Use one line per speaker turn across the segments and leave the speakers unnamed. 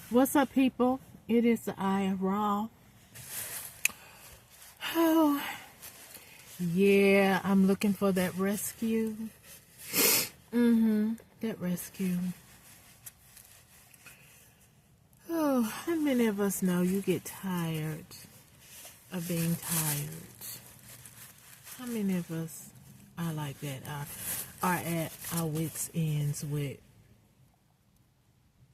What's up, people? It is the Eye of Raw. Oh, yeah, I'm looking for that rescue. That rescue. Oh, how many of us know you get tired of being tired? How many of us are like that? Are at our wits' ends with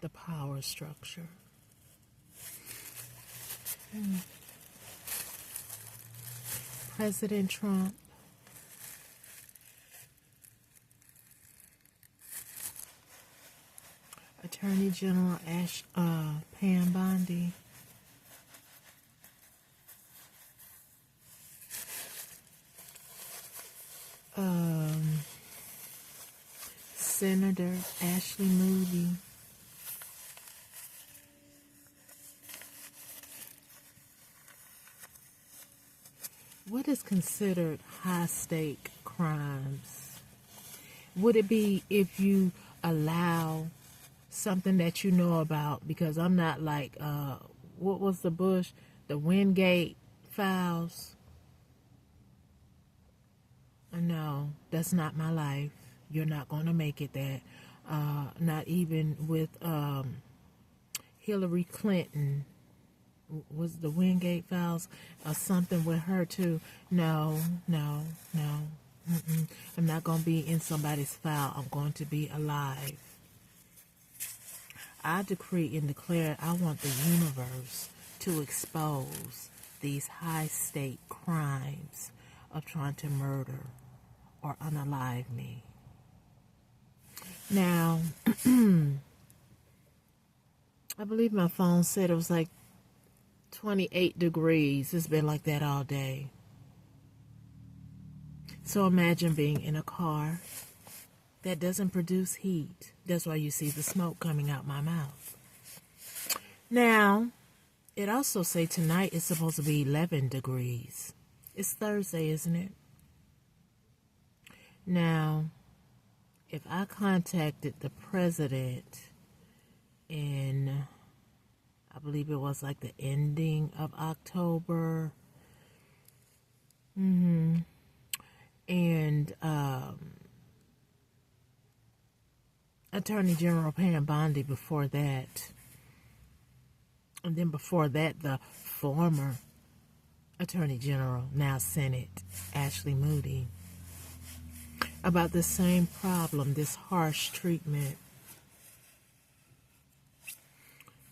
the power structure? President Trump, Attorney General Pam Bondi, Senator Ashley Moody, what is considered high-stake crimes? Would it be if you allow something that you know about? Because I'm not like, what was the Wingate files? No, that's not my life. You're not going to make it that. Not even with Hillary Clinton. Was the Wingate files or something with her too? No. I'm not going to be in somebody's file. I'm going to be alive. I decree and declare I want the universe to expose these high-stake crimes of trying to murder or unalive me. Now, I believe my phone said it was like 28 degrees. It's been like that all day. So imagine being in a car that doesn't produce heat. That's why you see the smoke coming out my mouth. Now, it also say tonight it's supposed to be 11 degrees. It's Thursday, isn't it? Now, if I contacted the president in, I believe it was like the ending of October, and Attorney General Pam Bondi before that, and then before that, the former Attorney General, now Senate, Ashley Moody, about the same problem, this harsh treatment.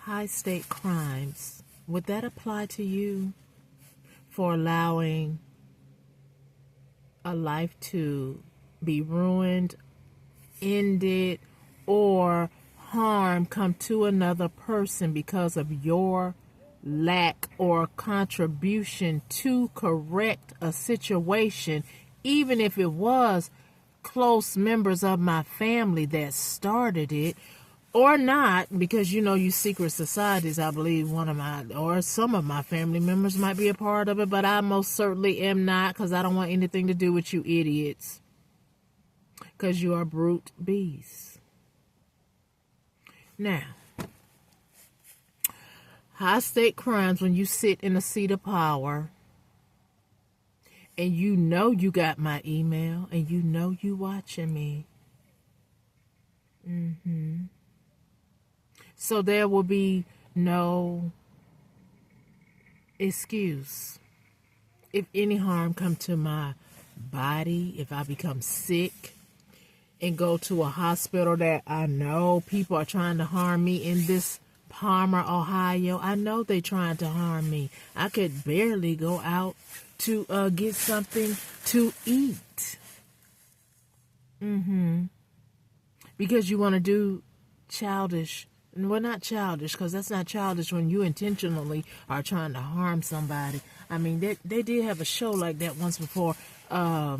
High-stake crimes, would that apply to you for allowing a life to be ruined, ended, or harm come to another person because of your lack or contribution to correct a situation, even if it was close members of my family that started it, or not, because you secret societies, I believe some of my family members might be a part of it, but I most certainly am not, because I don't want anything to do with you idiots, because you are brute beasts. Now, high-stake crimes, when you sit in a seat of power, and you got my email, and you watching me. So there will be no excuse. If any harm come to my body, if I become sick and go to a hospital that I know people are trying to harm me in this Palmer, Ohio, I know they're trying to harm me. I could barely go out to get something to eat. Because you want to do childish. Well, not childish, because that's not childish when you intentionally are trying to harm somebody. I mean, they did have a show like that once before. I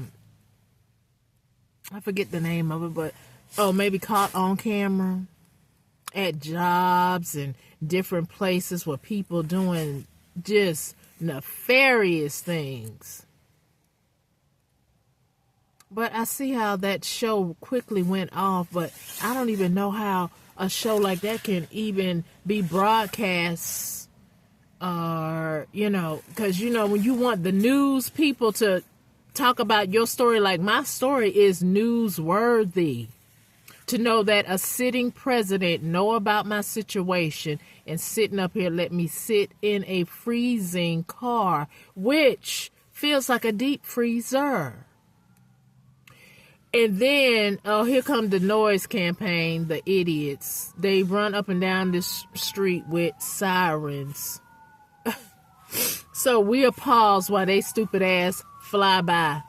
forget the name of it, but maybe Caught on Camera, at jobs and different places where people doing just nefarious things. But I see how that show quickly went off, but I don't even know how a show like that can even be broadcast, or, because, when you want the news people to talk about your story, like my story is newsworthy. To know that a sitting president know about my situation and sitting up here, let me sit in a freezing car, which feels like a deep freezer. And then, here come the noise campaign, the idiots. They run up and down this street with sirens. So we'll pause while they stupid ass fly by.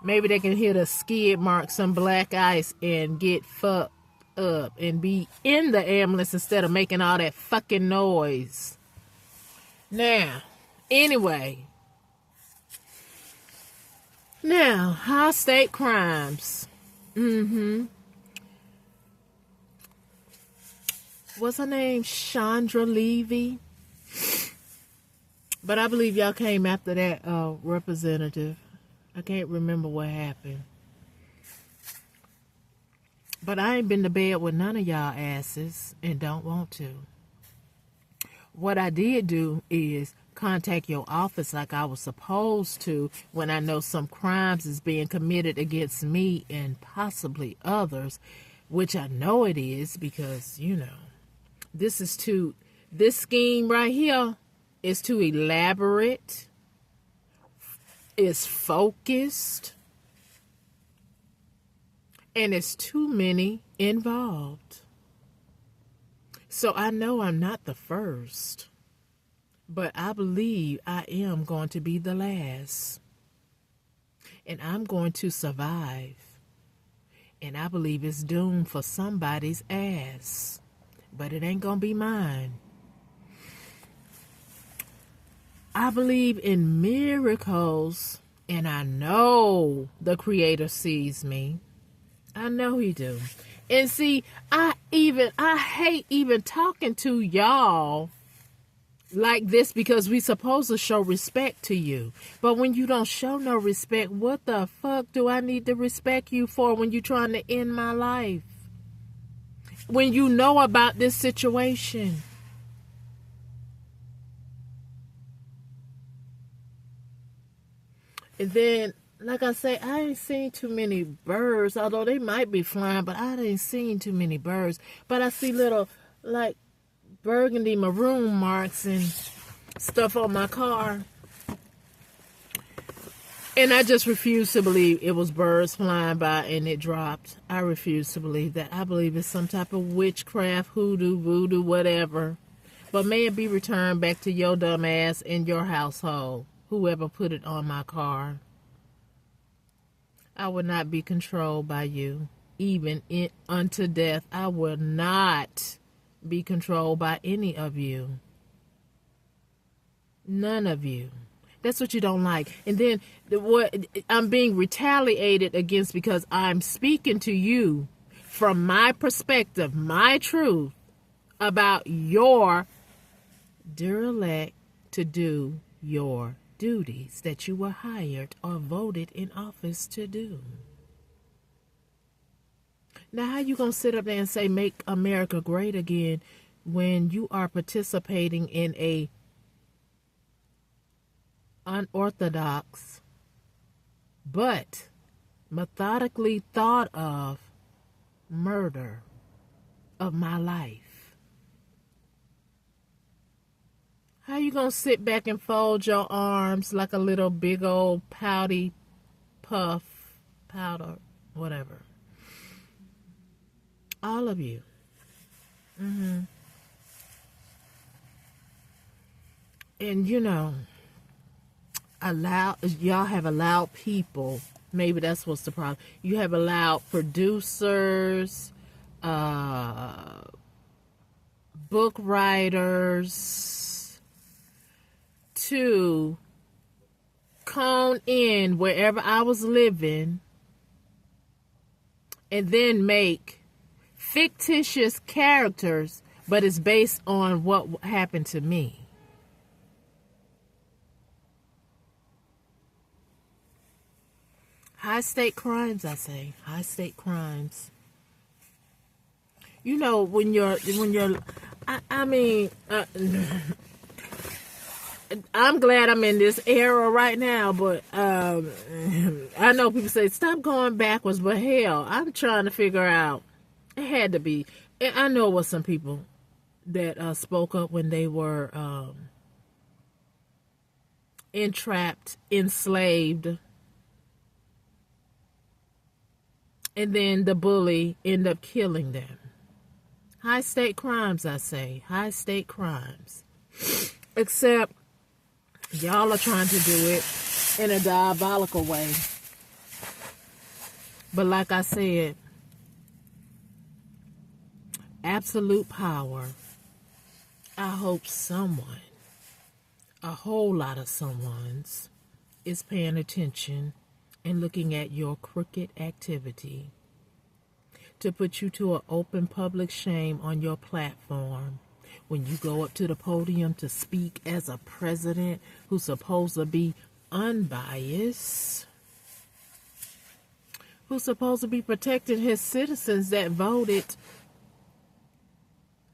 Maybe they can hit a skid mark, some black ice, and get fucked up and be in the ambulance instead of making all that fucking noise. Now, anyway. Now, high state crimes. What's her name? Chandra Levy. But I believe y'all came after that representative. I can't remember what happened. But I ain't been to bed with none of y'all asses and don't want to. What I did do is contact your office like I was supposed to when I know some crimes is being committed against me and possibly others, which I know it is because, this scheme right here is too elaborate. Is focused, and it's too many involved. So I know I'm not the first, but I believe I am going to be the last, and I'm going to survive, and I believe it's doomed for somebody's ass, but it ain't gonna be mine. I believe in miracles, and I know the Creator sees me. I know He do. And see, I hate even talking to y'all like this because we supposed to show respect to you. But when you don't show no respect, what the fuck do I need to respect you for when you're trying to end my life? When you know about this situation. And then, like I say, I ain't seen too many birds, although they might be flying, but I ain't seen too many birds. But I see little, like, burgundy maroon marks and stuff on my car. And I just refuse to believe it was birds flying by and it dropped. I refuse to believe that. I believe it's some type of witchcraft, hoodoo, voodoo, whatever. But may it be returned back to your dumb ass in your household. Whoever put it on my car. I will not be controlled by you, even unto death. I will not be controlled by any of you. None of you. That's what you don't like. And then what I'm being retaliated against because I'm speaking to you from my perspective, my truth about your derelict to do your duties that you were hired or voted in office to do. Now, how you going to sit up there and say, make America great again when you are participating in a unorthodox but methodically thought of murder of my life? How you gonna sit back and fold your arms like a little big old powder, whatever? All of you. And y'all have allowed people, maybe that's what's the problem. You have allowed producers, book writers, to cone in wherever I was living and then make fictitious characters, but it's based on what happened to me. High state crimes, I say. High state crimes. You know, when you're, I mean, I'm glad I'm in this era right now, but I know people say, stop going backwards, but hell, I'm trying to figure out, it had to be, I know it was some people that spoke up when they were entrapped, enslaved, and then the bully ended up killing them. High state crimes, I say. High state crimes. Except y'all are trying to do it in a diabolical way. But like I said, absolute power. I hope someone, a whole lot of someone's, is paying attention and looking at your crooked activity to put you to an open public shame on your platform when you go up to the podium to speak as a president who's supposed to be unbiased, who's supposed to be protecting his citizens that voted.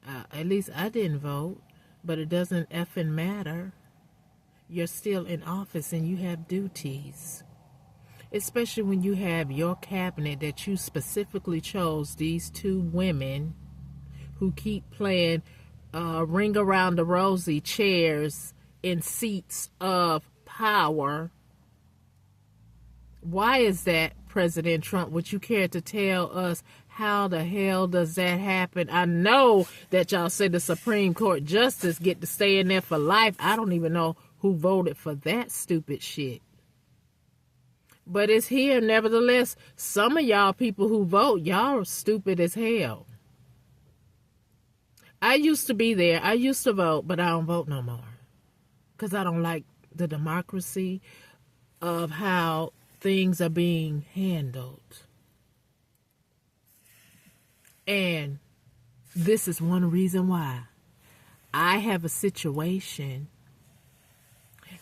At least I didn't vote, but it doesn't effing matter. You're still in office and you have duties. Especially when you have your cabinet that you specifically chose, these two women who keep playing ring around the rosy chairs in seats of power. Why is that, President Trump? Would you care to tell us how the hell does that happen? I know that y'all say the Supreme Court justice get to stay in there for life. I don't even know who voted for that stupid shit. But it's here. Nevertheless, some of y'all people who vote, y'all are stupid as hell. I used to be there. I used to vote, but I don't vote no more. Because I don't like the democracy of how things are being handled. And this is one reason why. I have a situation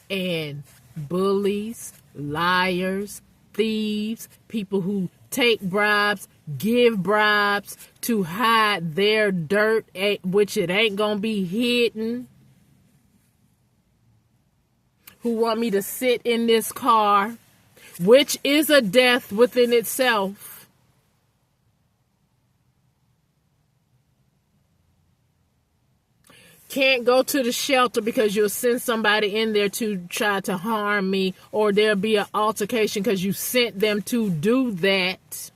and bullies, liars, thieves, people who take bribes, give bribes to hide their dirt, which it ain't gonna be hidden, who want me to sit in this car, which is a death within itself. Can't go to the shelter because you'll send somebody in there to try to harm me, or there'll be an altercation because you sent them to do that.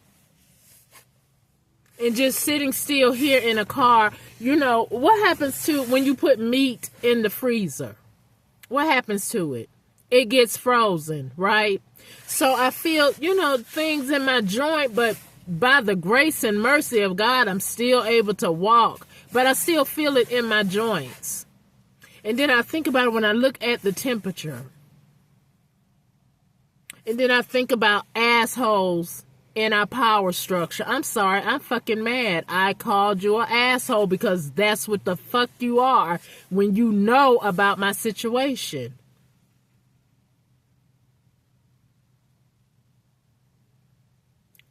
And just sitting still here in a car, you know, what happens to when you put meat in the freezer? What happens to it? It gets frozen, right? So I feel, you know, things in my joint, but by the grace and mercy of God, I'm still able to walk. But I still feel it in my joints. And then I think about it when I look at the temperature. And then I think about assholes in our power structure. I'm sorry, I'm fucking mad. I called you an asshole because that's what the fuck you are when you know about my situation.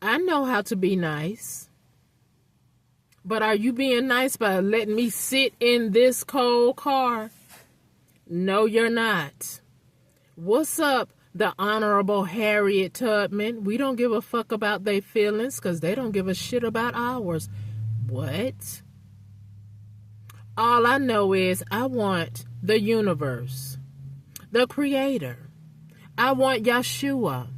I know how to be nice. But are you being nice by letting me sit in this cold car? No, you're not. What's up, the Honorable Harriet Tubman? We don't give a fuck about their feelings because they don't give a shit about ours. What? All I know is I want the universe, the Creator. I want Yeshua,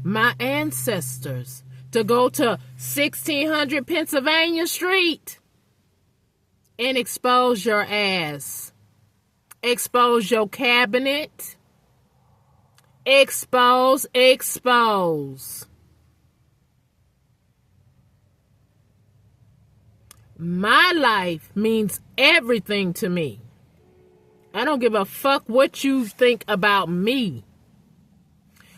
my ancestors, to go to 1600 Pennsylvania Street and expose your ass. Expose your cabinet. Expose. My life means everything to me. I don't give a fuck what you think about me.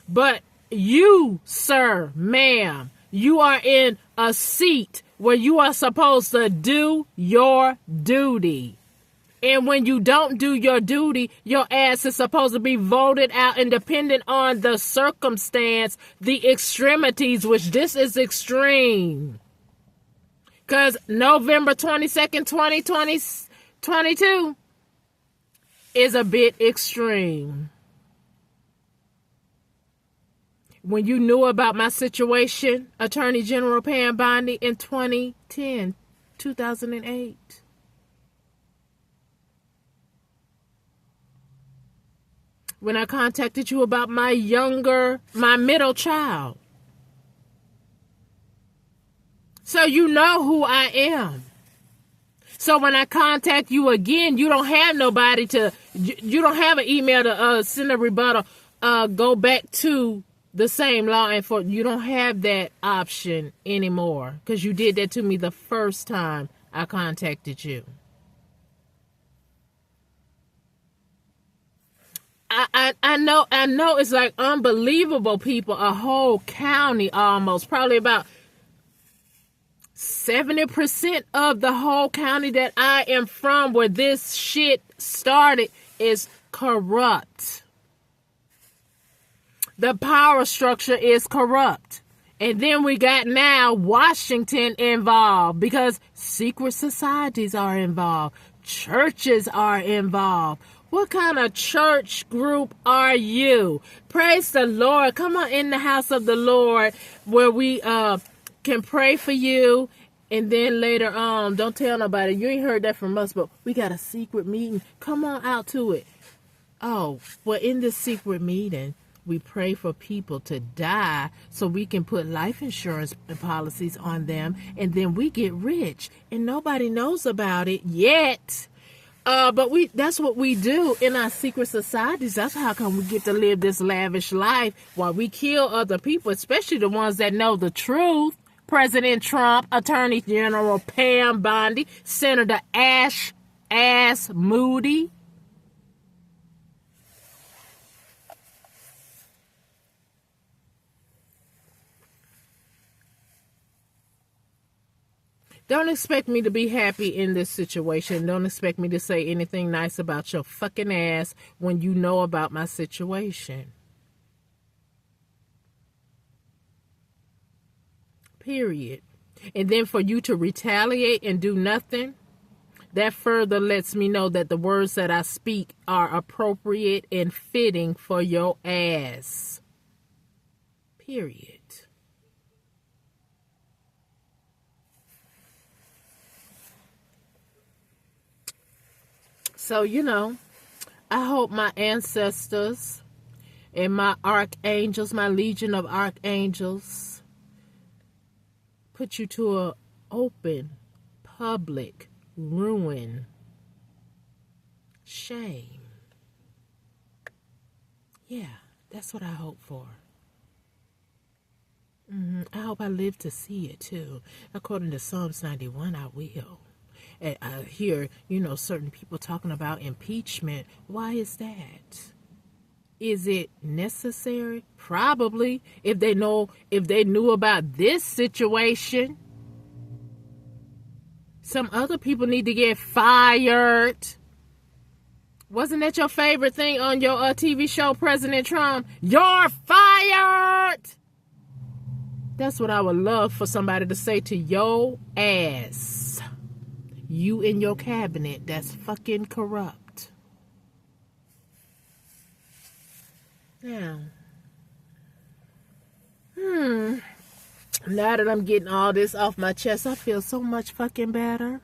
But you, sir, ma'am, you are in a seat where you are supposed to do your duty. And when you don't do your duty, your ass is supposed to be voted out, and depending on the circumstance, the extremities, which this is extreme, Because November 22nd, 2022 is a bit extreme. When you knew about my situation, Attorney General Pam Bondi, in 2008. When I contacted you about my middle child. So you know who I am. So when I contact you again, you don't have nobody you don't have an email to send a rebuttal, go back to the same law enforcement. You don't have that option anymore because you did that to me the first time I contacted you. I know it's like unbelievable, people. A whole county almost, probably about 70% of the whole county that I am from, where this shit started, is corrupt. The power structure is corrupt. And then we got now Washington involved because secret societies are involved. Churches are involved. What kind of church group are you? Praise the Lord. Come on in the house of the Lord where we can pray for you. And then later on, don't tell nobody. You ain't heard that from us, but we got a secret meeting. Come on out to it. Oh, well, in this secret meeting, we pray for people to die so we can put life insurance policies on them, and then we get rich, and nobody knows about it yet. But that's what we do in our secret societies. That's how come we get to live this lavish life while we kill other people, especially the ones that know the truth. President Trump, Attorney General Pam Bondi, Senator Ash Moody. Don't expect me to be happy in this situation. Don't expect me to say anything nice about your fucking ass when you know about my situation. Period. And then for you to retaliate and do nothing, that further lets me know that the words that I speak are appropriate and fitting for your ass. Period. So, I hope my ancestors and my archangels, my legion of archangels, put you to an open, public ruin. Shame. Yeah, that's what I hope for. I hope I live to see it too. According to Psalms 91, I will. And I hear, certain people talking about impeachment. Why is that? Is it necessary? Probably. If they knew about this situation. Some other people need to get fired. Wasn't that your favorite thing on your TV show, President Trump? You're fired! That's what I would love for somebody to say to your ass. You in your cabinet that's fucking corrupt. Now, now that I'm getting all this off my chest, I feel so much fucking better.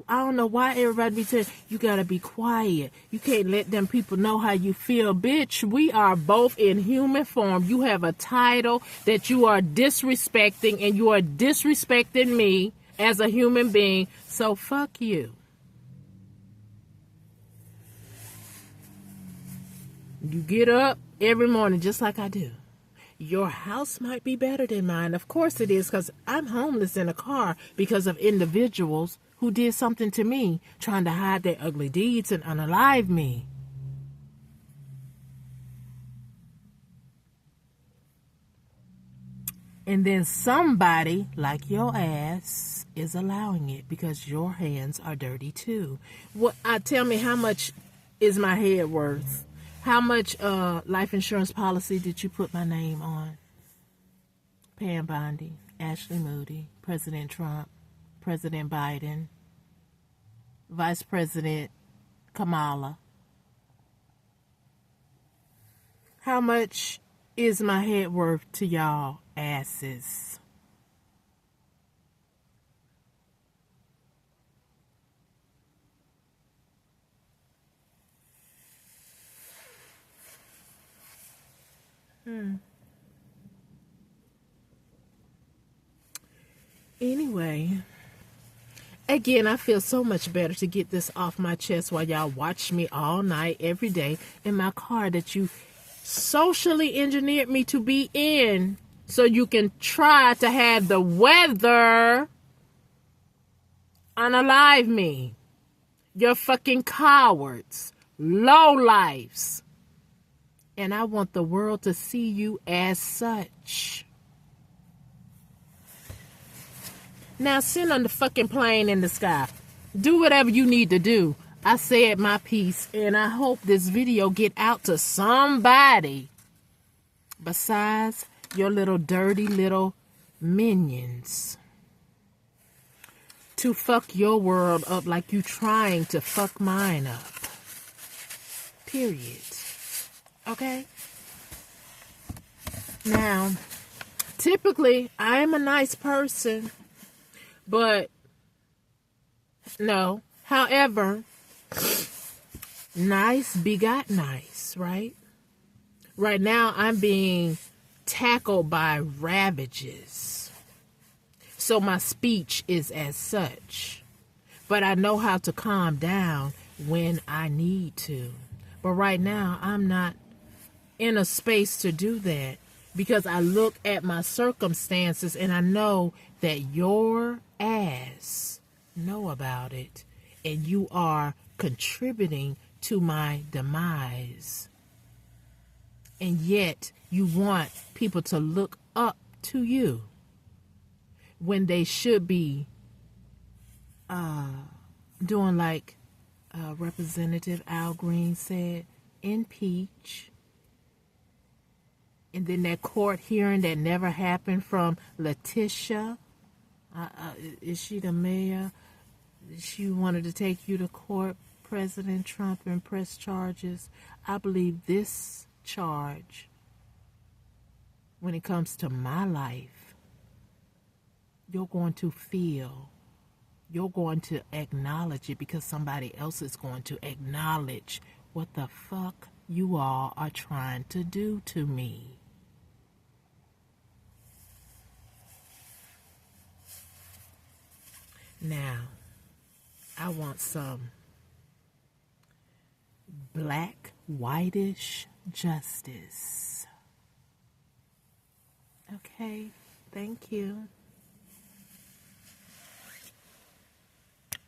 I don't know why everybody be saying, you gotta be quiet. You can't let them people know how you feel. Bitch, we are both in human form. You have a title that you are disrespecting, and you are disrespecting me as a human being. So fuck you. You get up every morning just like I do. Your house might be better than mine. Of course it is, because I'm homeless in a car because of individuals who did something to me, trying to hide their ugly deeds and unalive me. And then somebody like your ass is allowing it because your hands are dirty too. Tell me, how much is my head worth? How much life insurance policy did you put my name on? Pam Bondi, Ashley Moody, President Trump, President Biden, Vice President Kamala. How much is my head worth to y'all asses? Anyway, again, I feel so much better to get this off my chest while y'all watch me all night, every day in my car that you socially engineered me to be in so you can try to have the weather unalive me. You're fucking cowards, lowlifes. And I want the world to see you as such. Now sit on the fucking plane in the sky. Do whatever you need to do. I said my piece, and I hope this video get out to somebody besides your little dirty little minions to fuck your world up like you trying to fuck mine up. Period. Okay? Now, typically, I am a nice person, but no. However, nice begot nice, right? Right now, I'm being tackled by ravages. So my speech is as such. But I know how to calm down when I need to. But right now, I'm not in a space to do that because I look at my circumstances and I know that your ass know about it and you are contributing to my demise. And yet you want people to look up to you when they should be doing like Representative Al Green said, impeach. And then that court hearing that never happened from Letitia. Is she the mayor? She wanted to take you to court, President Trump, and press charges. I believe this charge, when it comes to my life, you're going to feel, you're going to acknowledge it because somebody else is going to acknowledge what the fuck you all are trying to do to me. Now, I want some black, whitish justice. Okay, thank you.